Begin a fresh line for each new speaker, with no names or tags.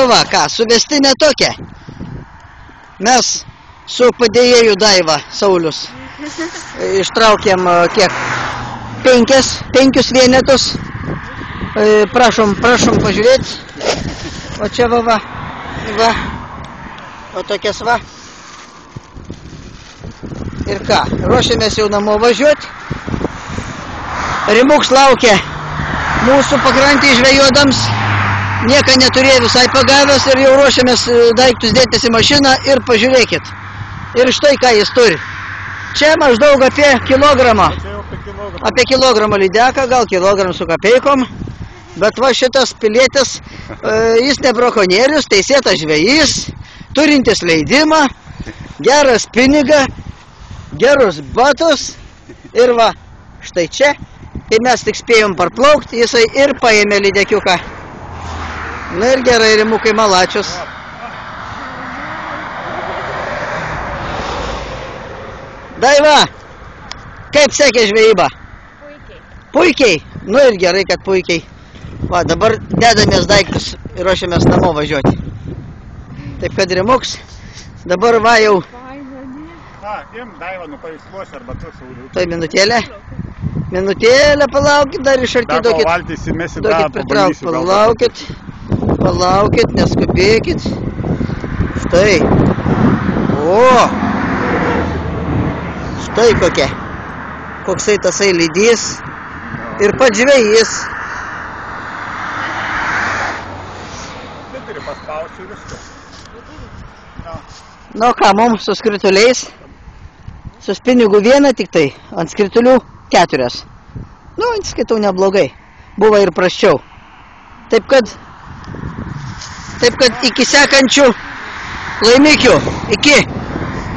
Va, ką, suvestinė tokia. Mes su padėjėju Daiva Saulius ištraukėm kiek? 5 vienetus. Prašom pažiūrėti. O čia va. O tokias va. Ir ką, ruošiamės jau namo važiuoti. Rimuks laukia mūsų pakrantį žvejodams. Nieko neturėjo visai pagavęs ir jau ruošiamės daiktus dėtis į mašiną ir pažiūrėkit. Ir štai ką jis turi. Čia maždaug apie kilogramą. Apie kilogramą lydeką, gal kilogramą su kapeikom. Bet va šitas pilietis, jis ne brakonierius, teisėtas žvejys, turintis leidimą, geras pinigą, gerus batus. Ir va, štai čia, kai mes tik spėjom parplaukti, jisai ir paėmė lydekiuką. Na ir gerai, Rimukai, malačius. Daiva, kaip sekė žvejyba?
Puikiai.
Puikiai? Nu ir gerai, kad puikiai. Va, dabar dedamės daiktus ir ruošiamės namo važiuoti. Taip kad Rimuks, dabar va jau...
Daiva, paveiksluos arba tu Sauliu.
Tai minutėlė. Minutėlę palaukit, dar iš arti duokit pritrauk, palaukit, neskubėkit. Štai. O! Štai kokia. Koksai tasai lydys. Ir pats žvejys.
Tai turi paspausti ir viskas.
Nu ką, mums su skrituliais. Su spinigų vieną tik tai, ant skritulių 4. Nu, skaitau neblogai. Buvo ir prasčiau. Taip kad iki sekančių laimikių. Iki.